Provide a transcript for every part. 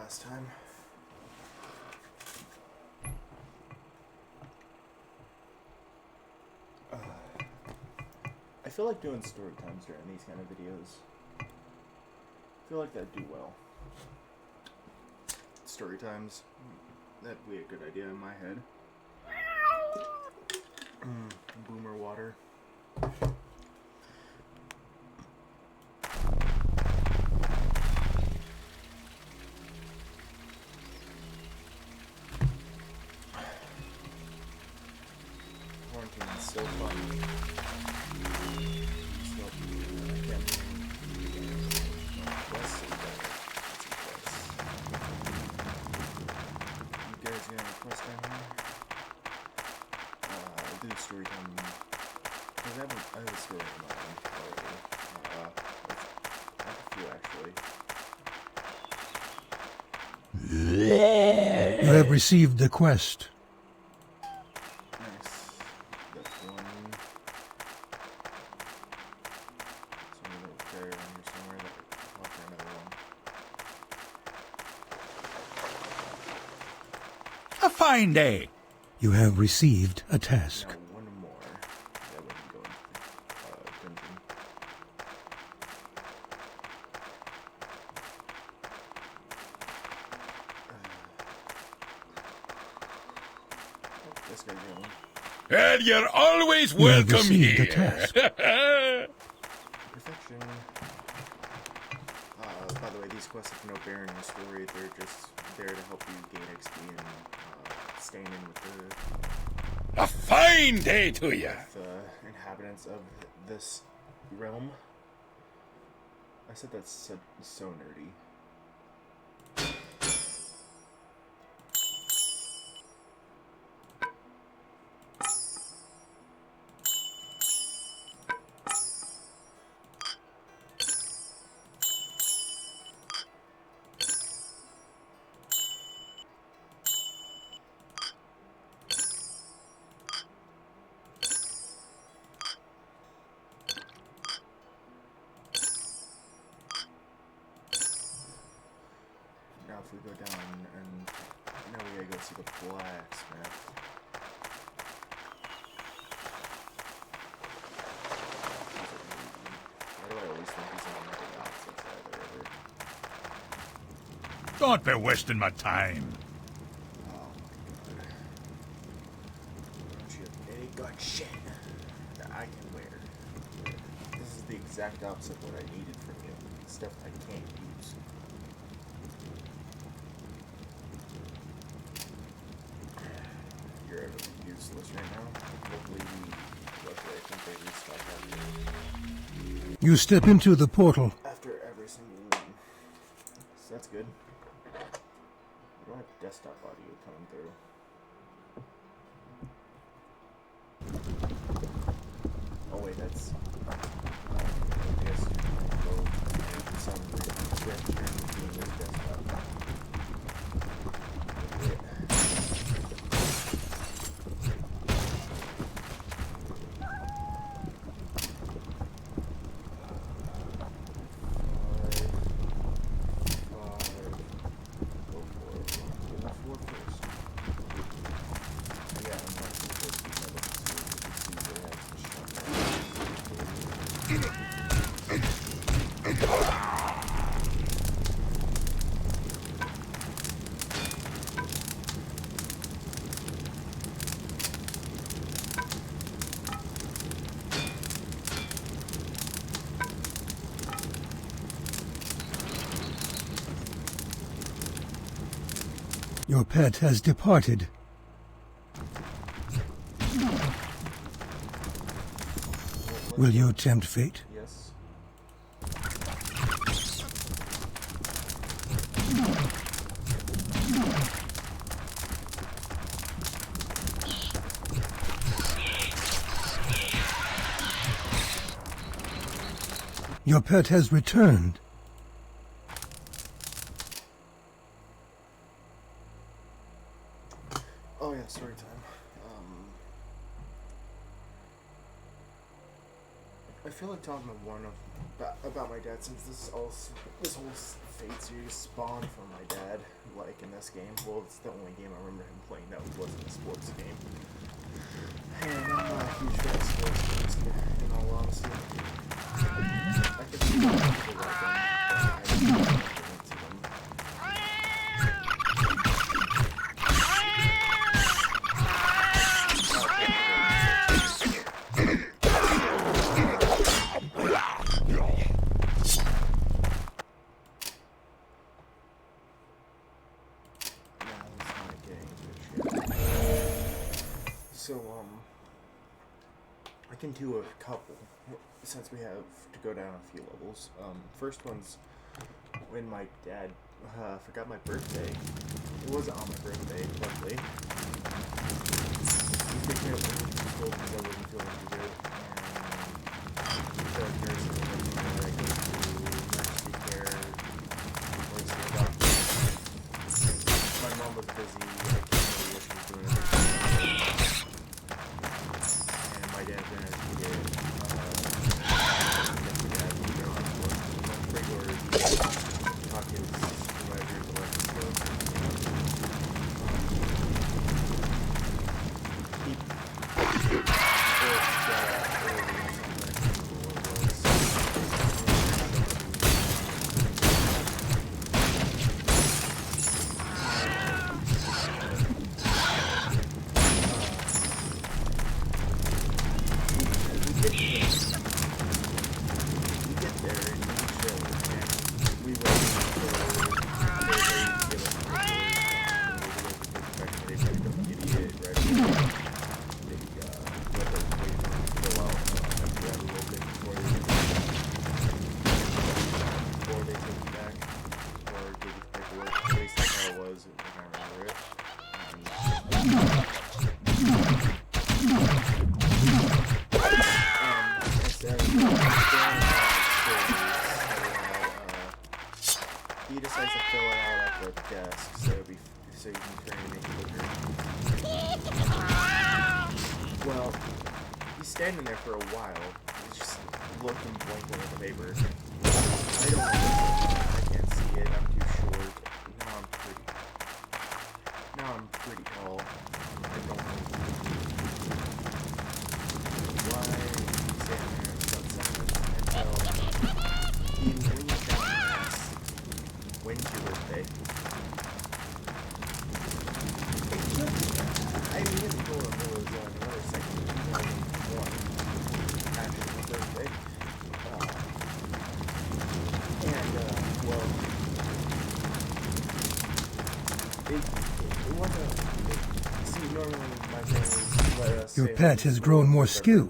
last time. I feel like doing story times during these kind of videos. I feel like that'd do well. Story times. That'd be a good idea in my head. Boomer water. Quarantine is so fun. Still, quests and you guys got any quests down here? I'll do the story time. I have a story in mind already. I have a few actually. You have received the quest. Nice. That's one. Some little fairy around here somewhere that I'll find another one. A fine day. You have received a task. Now one more. That wouldn't go into the dungeon. This guy's going. And you're always You have welcome received a here. task. Perfection. By the way, these quests have no bearing on the story. They're just there to help you gain XP and staying in with A fine day to you. the inhabitants of this realm. I said that's so nerdy. Now if we go down and now we gotta go see the blacksmith. Why do I always think he's on the opposite side of the river? Don't be wasting my time. Oh my god. Don't you have any good shit that I can wear? This is the exact opposite of what I needed from you. Stuff I can't use. You're useless right now. Luckily I think they restocked after, You step into the portal. after every single one. So that's good. I don't have desktop audio coming through. Oh wait, that's... I guess you can go for some reason. Yeah, sharing between this desktop. Yeah. Your pet has departed. Will you tempt fate? Yes. Your pet has returned. Oh yeah, story time. I feel like talking to Warren about my dad since this whole Fate series spawned from my dad, like in this game. Well, it's the only game I remember him playing that wasn't a sports game. And I'm not a huge fan of sports games, in all honesty. I could see why people like them, but I just don't get into them. So, I can do a couple, since we have to go down a few levels. First one's when my dad forgot my birthday. It wasn't on my birthday, luckily. He picked me up from school because I wasn't feeling too good, and the nurse told me that I go to emergency care, or see a doctor. My mom was busy, I couldn't know what she was doing at her time. My dad then had to get either on lunch break or talk to his supervisor to let him go. He decides to fill it out at the desk, so you can turn and make it quicker. Well, he's standing there for a while. He's just looking blankly at the paper. I don't know. I can't see it. I'm too short. Now I'm pretty tall. I don't know why he's standing there without saying until he leans down and asks, "When's your birthday?" I immediately told him it was November 2nd, 2001, actual birthday. Well, it wasn't. See, normally my family let us. Your pet has grown more skewed.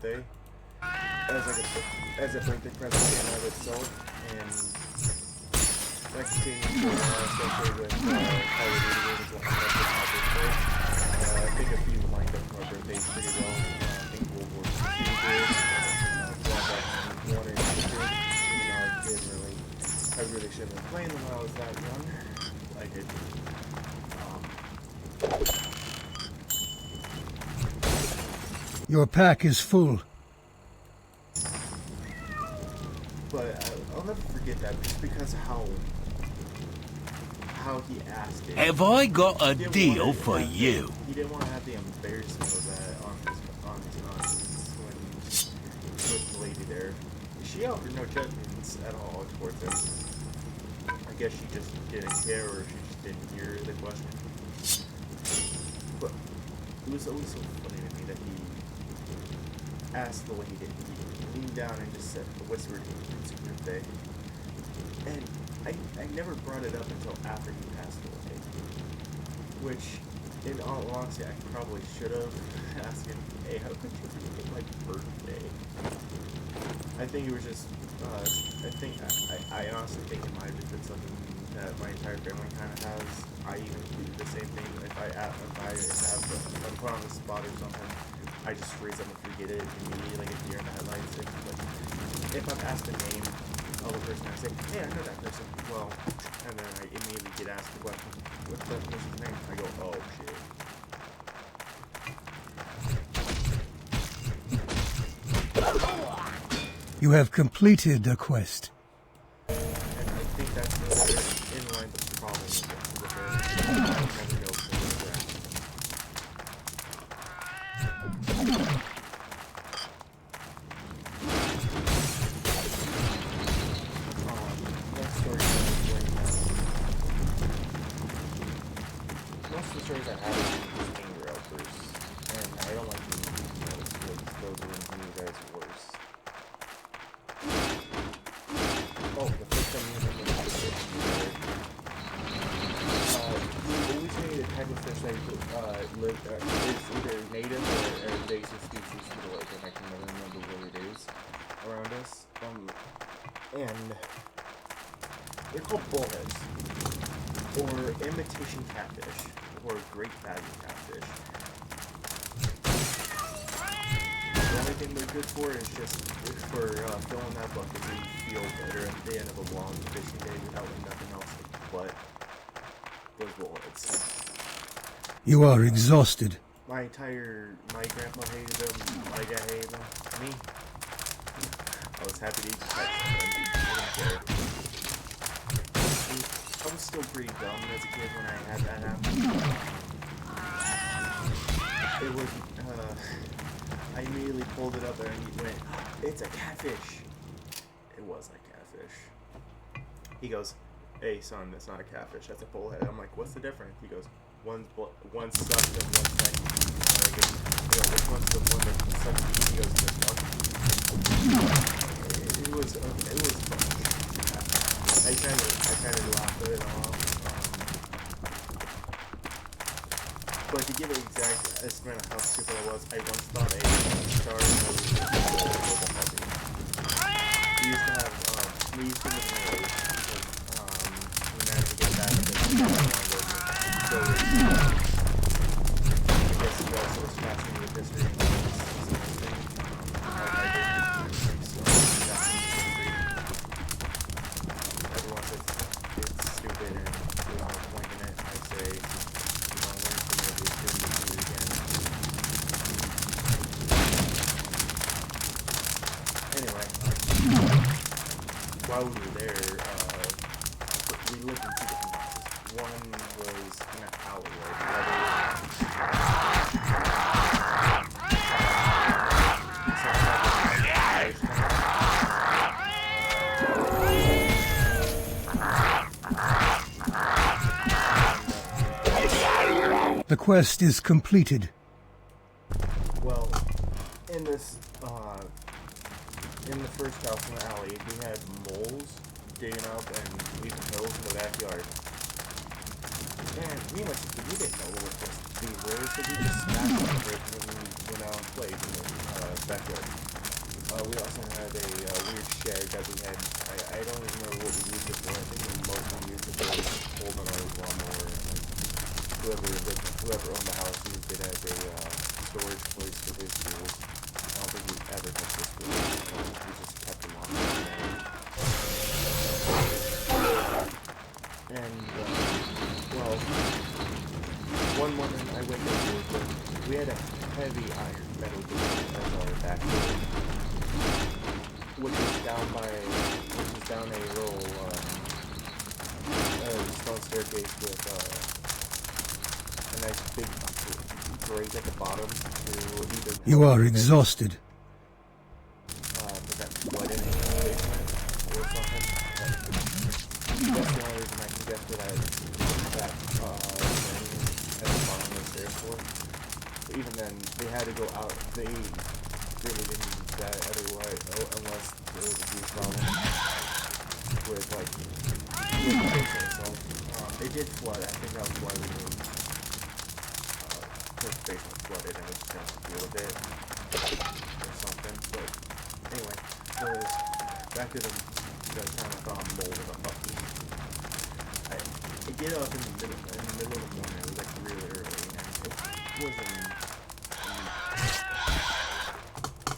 As a birthday present in and of itself, and that continues for especially with Call of Duty games that have my birthday. I think a few lined up for my birthday pretty well. I think World War II did. Black Ops 1 and 2 did. I really shouldn't have played them when I was that young. I did. Your pack is full. But I'll never forget that just because of how he asked it. Have I got a deal for you? He didn't want to have the embarrassment of that on his conscience when with the lady there. She offered no judgments at all towards him. I guess she just didn't care, or she just didn't hear the question. But it was always so funny to me that he asked the lady. He leaned down and just whispered, "It's your birthday." And I never brought it up until after he passed away. Which, in all honesty, I probably should have asked him, "Hey, how could you forget my birthday?" I think it was just, I honestly think it might have just been something that my entire family kind of has. I even do the same thing. If I'm put on the spot or something, I just freeze up and forget it immediately, like a deer in the headlights. If I'm asked a name of a person, I say, "Hey, I know that person." Well, and then I immediately get asked the question, "What's that person's name?" I go, "Oh, shit." You have completed a quest. And I think that's in line with the problem with it. I'll never know if they're around. Next story is when most of the stories I have is anger outbursts, and I don't like to those ones when you guys are worse. Oh, the first time you remember the fish. The only type of fish that live is either native or invasive species to the lake, and I can never remember what it is around us. And they're called bullheads, or imitation catfish, or great value catfish. The only thing they're good for is just for filling that bucket so you feel better at the end of a long fishing day without nothing else but those bullheads. You are exhausted. My grandpa hated them, my dad hated them, me. I was happy to eat the catch them, I didn't care. I was still pretty dumb as a kid when I had that happen. It was, I immediately pulled it up and he went, "It's a catfish." It was a catfish. He goes, "Hey son, that's not a catfish, that's a bullhead." I'm like, "What's the difference?" He goes, one's sucked and one's not eaten." Which one's the one that sucked and eaten? He goes, "The suck." It was fun. I kind of laughed at it all. But to give an exact estimate of how stupid I was, I once thought a star was a puppy. We used to live in the village because we managed to get that because we had one of those buildings. I guess you guys was fascinated with history and something. So that's everyone says it's stupid and there's no point in it. I say, you don't learn from it, you shouldn't do it again. Anyway, while we were there, we lived in two different houses. One was in an alleyway, the other The quest is completed. well, in the first house in the alley, we had moles digging up and leaving holes in the backyard. And me and my sister, we didn't know what these were, so we just smashed them when we went out and played in the backyard. We also had a weird shed that we had. I don't even know what we used it for. I think we mostly used it for holding our lawnmower. Whoever owned the house used it as a storage place for his tools. I don't think we ever touched this tools. We just kept them on there. And, well, one morning I went into it, but we had a heavy iron metal door as our back door, which was down a little stone staircase with a nice big grate at the bottom to either. You are exhausted. Prevent flooding in the basement or something. That's the only reason I can guess for that thing at the bottom of the stairs for. But even then, they had to go out. They really didn't use that otherwise, unless there was a huge problem with the basement itself. It did flood. I think that was why we moved. The basement flooded and we just didn't deal with it or something. But anyway, back to the time I found mold in a puppy. I get up in the middle of the morning. It was like really early, and it wasn't.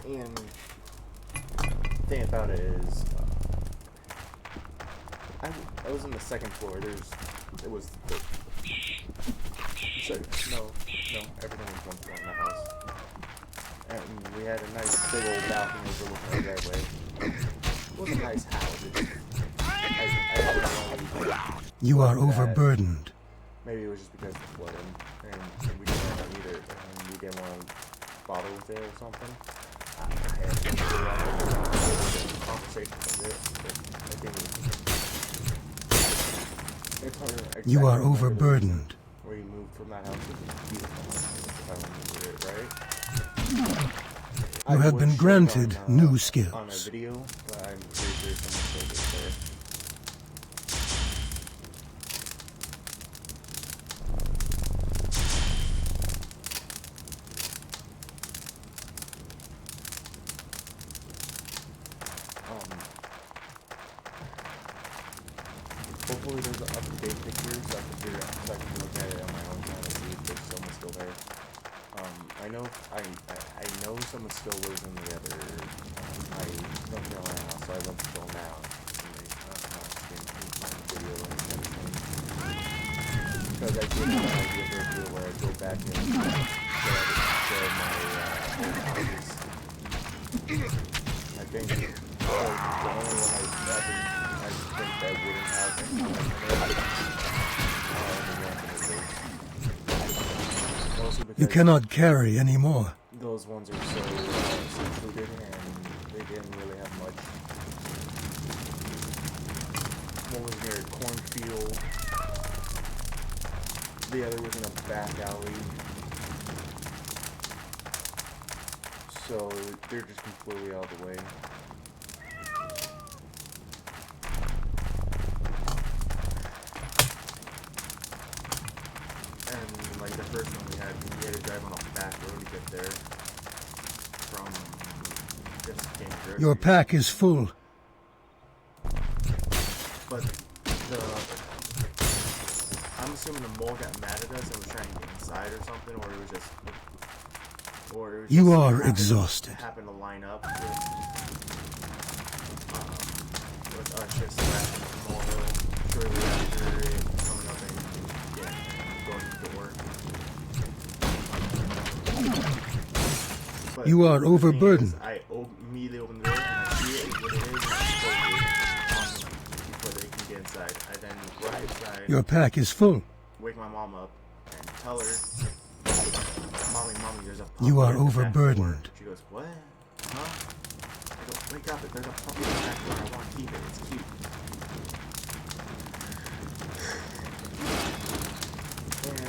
And the thing about it is, I was on the second floor. Everything was one floor in the house. And we had a nice big old balcony overlooking the driveway. It wasn't nice house. I don't know. You are overburdened. Maybe it was just because of the flooding, and we didn't want to either, and we didn't want to bother with it or something. I had to figure out the conversation of it, but I think it's hard to exactly You are remember the overburdened. reason where you moved from that house. It was beautiful, if I remember it right. You have been granted new on a skills. video, but I'm pretty sure someone still gets there. Hopefully there's an up-to-date picture so I can figure out, so I can look at it on my own time and see if there's someone still there. I know someone still lives in the other, my North Carolina house, so I went to go now. And they, my video and everything. Because I did have an idea for a video where I go back and share my houses. I think the only one I think that wouldn't have You cannot carry anymore. those ones are so secluded and they didn't really have much. One was near a cornfield. The other was in a back alley. So they're just completely out of the way. And like the first one we had to drive on a back road to get there from just King Grocery. Your pack is full. But I'm assuming the mole got mad at us and was trying to get inside or something, or it was just You are exhausted. Happened to line up with us just crashing the molehill shortly after it coming up and going to the work. But You are the thing overburdened. is, I immediately open the door and I see it what it is and I close it before they can get inside. I then run inside, Your pack is full. wake my mom up and tell her, Mommy, there's a puppy You are in the back door." overburdened. She goes, what? Huh? I go, wake up, there's a puppy in the back door. I want to keep it. It's cute. And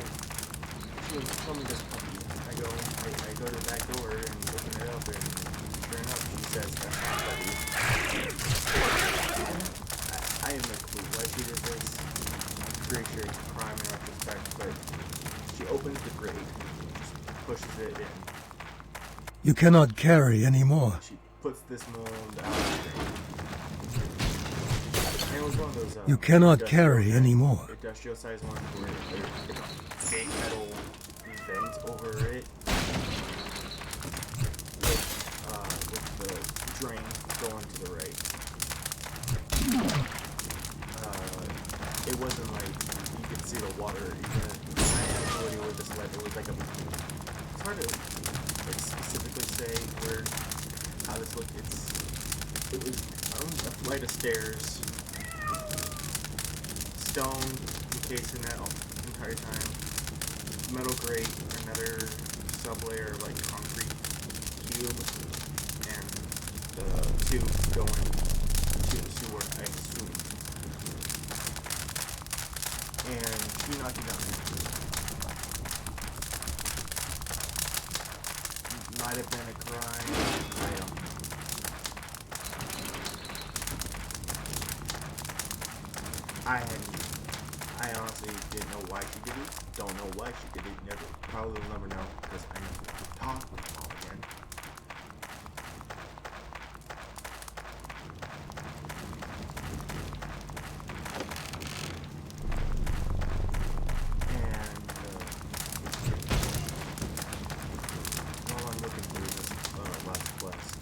she goes, tell me this puppy. I go to the back door and open it up, and sure enough, she says, that's not a puppy. I have no clue why she did this. I'm pretty sure it's a crime in retrospect, but she opens the grate, just pushes it in. You cannot carry anymore. She puts this mold out of the thing. And it was one of those, You cannot carry anymore. industrial sized ones where there's a big metal vent over it with the drain going to the right. It wasn't like you could see the water. Even I had no idea where this led. It was like it's hard to like specifically say how this looked. It was a flight of stairs, stone encasing that entire time, metal grate, another sublayer of like concrete cube, and the tube going to the sewer, I assume. And she knocked it down. Might have been a crime. I don't know. I honestly didn't know why she did it. Don't know why she did it. Probably will never know because I never talked with mom again. While I'm looking through this last quest,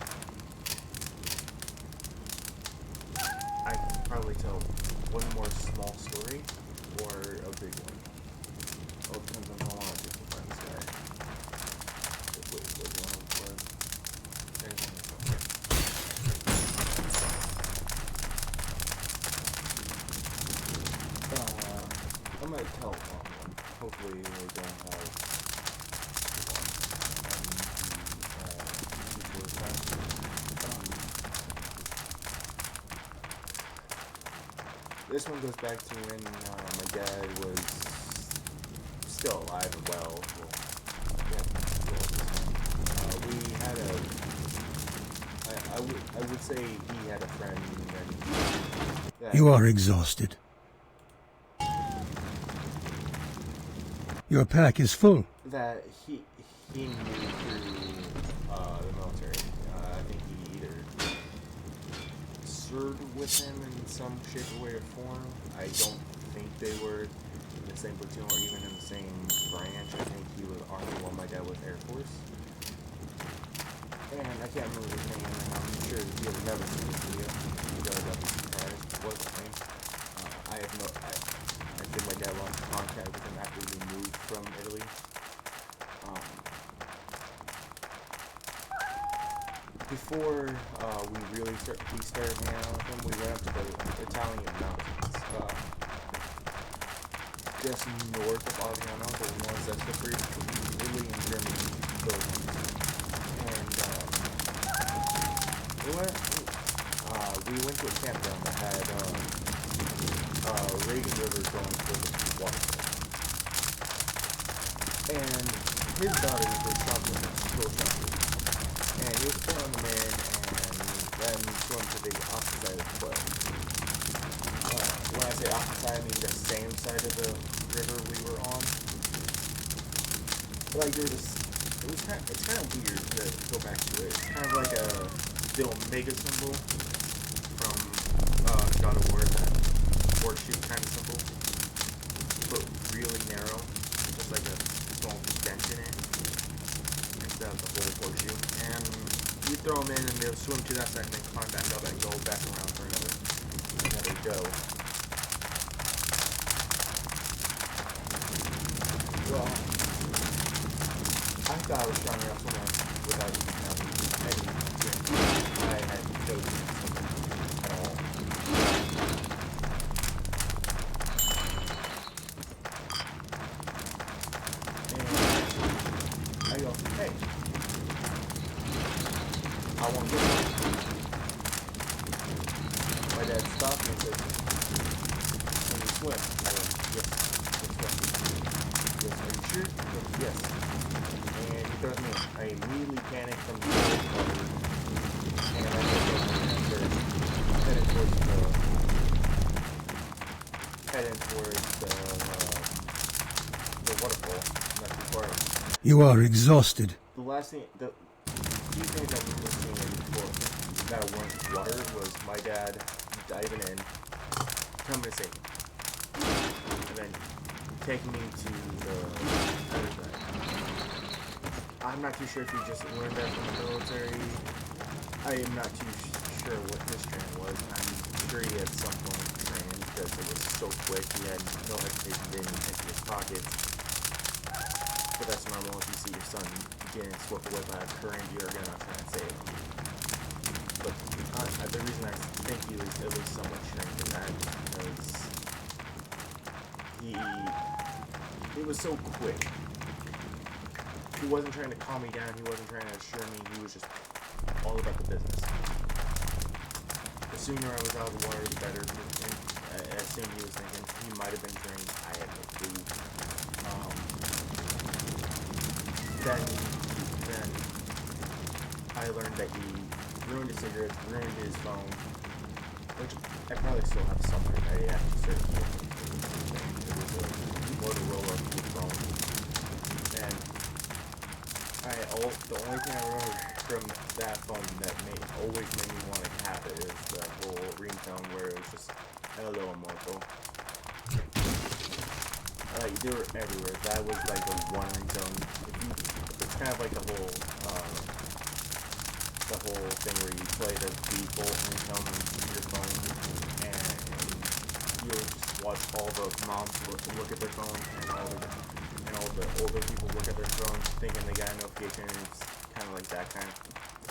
I can probably tell one more small story or a big one. Oh, it depends on how long I take to find this guy. Wait, what one was? I'm gonna tell one. Hopefully they don't have this one goes back to when my dad was still alive and well. We had I would say he had a friend that You are exhausted. Your pack is full. that he knew through the military. I think he either served with him in some shape or way or form. I don't think they were in the same platoon or even in the same branch. I think he was Army while my dad was Air Force. And I can't remember his name, and I'm sure you'll never see this video. I'll be surprised. What's his name? I think my dad lost contact with him after we moved from Italy. Before we started hanging out with him, we went up to the Italian mountains, just north of Aviano, the ones that separate Italy and Germany. And we went to a campground that had Reagan River going for the waterfall. And his daughter was shopping, school shopping. And he was throwing them in and then swim to the opposite side of the foot. When I say opposite side, I mean the same side of the river we were on. Like it's kind of weird to go back to it. It's kind of like the Omega symbol from God of War, that horseshoe kind of symbol, but really narrow, just like a small dent in it instead of the whole horseshoe. And you throw them in and they'll swim to that side and then climb back up and go back around for another go. Well, I thought I was strong enough swimming without even having any experience. I had no experience at all. And I go, hey, I want to go. My dad stopped me and said, can you swim? I went, yes, I can swim. He goes, are you sure? I go, yes. And he throws me in. I immediately panic from the cold water, and I go heading towards the waterfall, not too far. You are exhausted. The few things I remember seeing that weren't water was my dad diving in, coming to save me, and then taking me to the other side. I'm not too sure if he just learned that from the military. I am not too sure what his training was. I'm sure he had some form of training because it was so quick. He had no hesitation getting into his pockets. But that's normal if you see your son getting swept away by a current, you're gonna try and save him. But the reason I think he was at least somewhat trained in that is because it was so quick. He wasn't trying to calm me down, he wasn't trying to assure me, he was just all about the business. The sooner I was out of the water, the better. And I assume he was thinking he might have been trained, I had no clue. Then I learned that he ruined his cigarettes, ruined his phone, which I probably still have somewhere. I actually started looking for the thing. It was a Motorola flip phone. And the only thing I remember from that phone that always made me want to have it is the whole ringtone where it was just, hello, Marco. Like, they were everywhere. That was like the one ringtone. It's kind of like the whole thing where you play the default ringtone on your phone, and you'll just watch all the moms look at their phone, and all the older people look at their phones thinking they got a notification. It's kind of like that kind of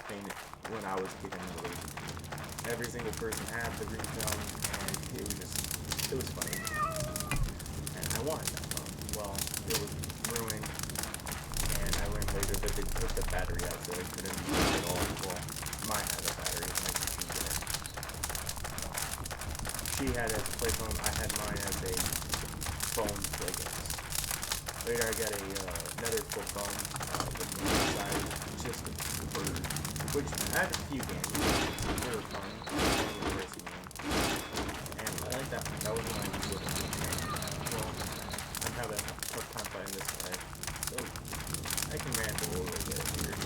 thing when I was a kid in the league. Every single person had the ringtone, and it was funny. And I had it as a play phone. I had mine as a phone play games. Later, I got another flip phone with the inside system for which I had a few games. They were fun. One was a racing game, and I like that one. That was when I was with it. Well, I'm having a tough time finding this guy, so I can ramble a little bit here.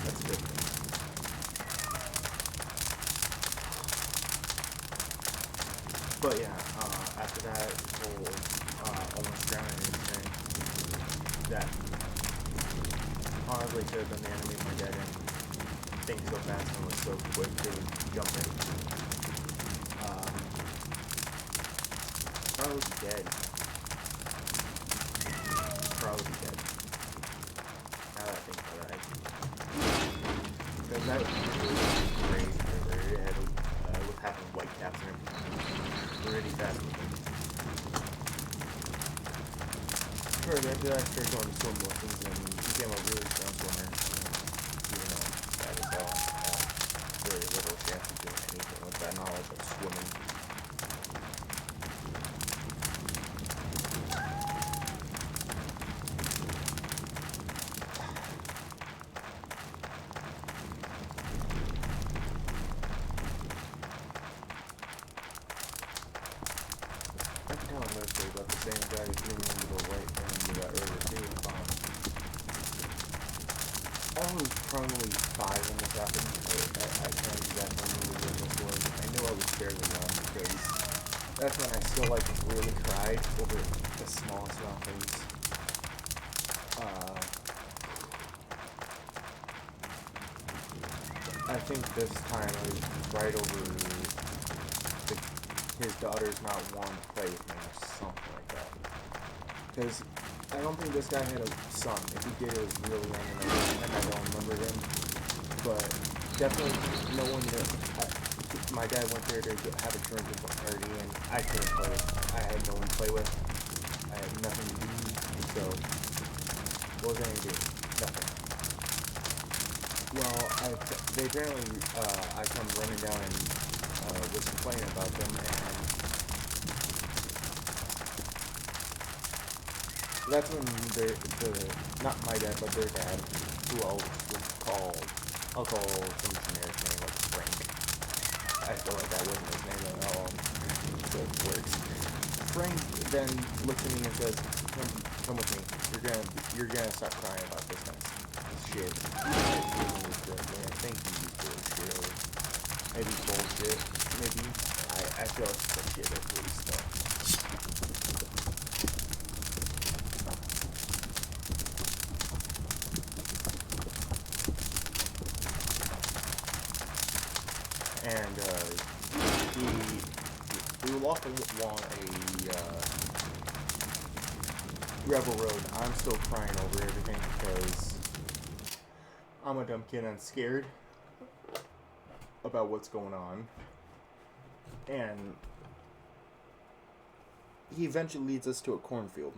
That's good. But yeah, after that whole almost drowning incident, that honestly could have been the enemy of my dad and think so fast and was so quick to jump in. Probably dead. Probably dead. Now that I think about it, because that was really crazy river. It had was having white caps and everything. Really fast moving. Sure, after that, I started going to swim lessons and became a really strong swimmer. Even though that is all, very little chance of doing anything with that knowledge of swimming. I can tell mostly about the same guy who threw me into the lake and into that river too. I was probably 5 when this happened. I can't exactly remember when this was. I know I was fairly young because that's when I still really cried over the smallest amount of things. I think this time I was right over his daughter's not wanting to play with me or something like that. Because I don't think this guy had a son. If he did, it was really young and I don't remember him. But definitely no one knew. My dad went there to have a drink at the party and I couldn't play. I had no one to play with. I had nothing to do. So what was I going to do? Nothing. Well, they apparently, I come running down and was complaining about them, and that's when not my dad, but their dad, who was called, I'll call some generic name like Frank. I feel like that wasn't his name at all, so it works. Frank then looks at me and says, come with me, you're gonna stop crying about this kind of shit. I think he used bullshit, or maybe bullshit, maybe. I feel like it's bullshit at least, though. And, we were walking along a, gravel road. I'm still crying over everything because I'm a dumb kid and scared about what's going on. And he eventually leads us to a cornfield.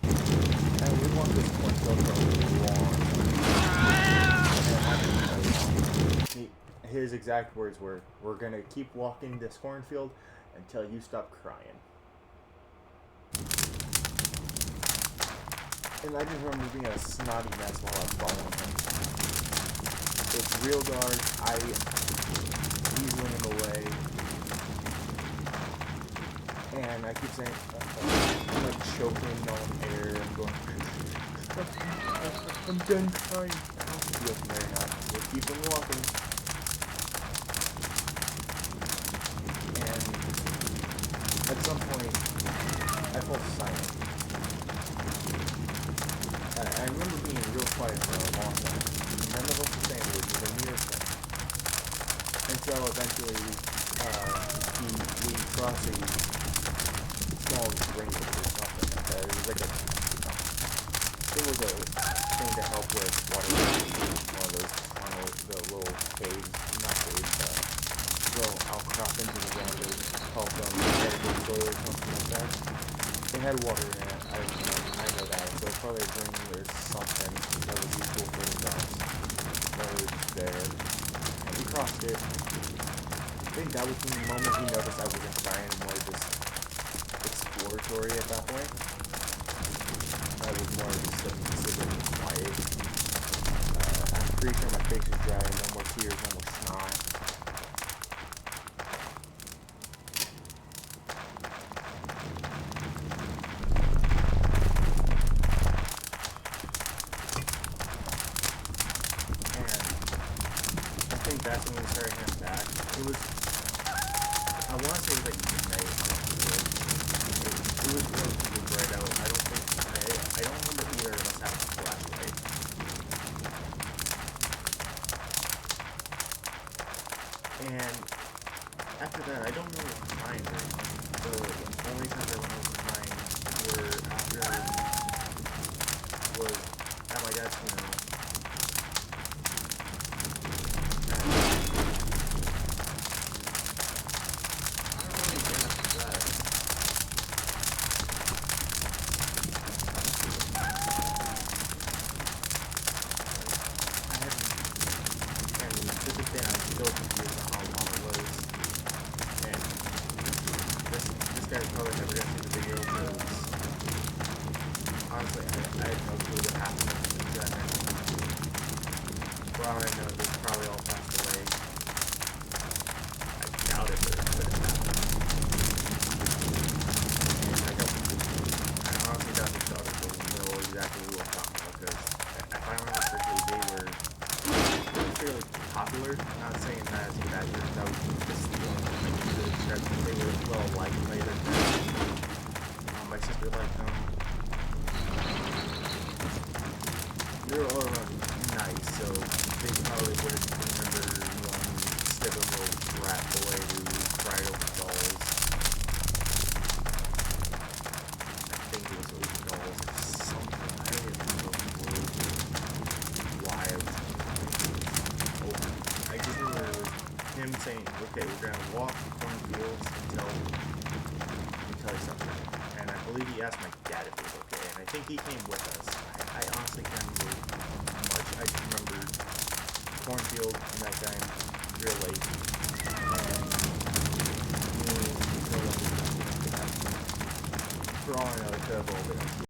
And we walk this cornfield for a long time. His exact words were, "We're gonna keep walking this cornfield until you stop crying." And I just remember being a snotty mess while I was following him. It's real dark. He's running away. And I keep saying, I'm like choking on air. I'm going, I'm done crying. He goes, no, you're not. We'll keep on walking. And at some point, I felt silent. I remember being real quiet for a long time. None of us were saying words, it was a mere thing. Until eventually, we crossed a small rainbow or something like that. It was like a thing to help with water. One of those, the little caves, not caves, little outcroppings in the ground that help them get a good soil or something like that. It had water in it, I know that, so it's probably a drink or something that was useful for the dogs. That was just there. And we crossed it, think that was the moment he noticed I wasn't trying more just exploratory at that point. I was more just considered quiet. I'm pretty sure my face is dry, no more tears, no more snot. I think that's when we started heading back. It was, I want to say it was like midnight. It was relatively bright out. I don't remember either of us having a flashlight. And after that, I don't know what crying very much. The only times I went over crying were after was at my dad's funeral. Probably never gonna see the video because honestly I had no clue what happened to that night. For all I know, they probably all passed away. I doubt it, but it could have happened. And I honestly doubt his daughters will know exactly who I'm talking about because if I remember correctly, they were fairly popular. Not saying that as a bad word, that was just the only thing I can really describe them. They were well liked by their friends. My sister liked them. They were all around nice, so they probably would have remembered one stupid little brat boy who cried over dolls. I think it was over dolls or something. I don't even know why I was over. I just remember him saying, okay, we're going to walk cornfields until he stopped crying. And I believe he asked my dad if it was okay, and I think he came with us. I honestly can't remember much. I just remember cornfield and that guy real late. And me, for all I know, it could have all been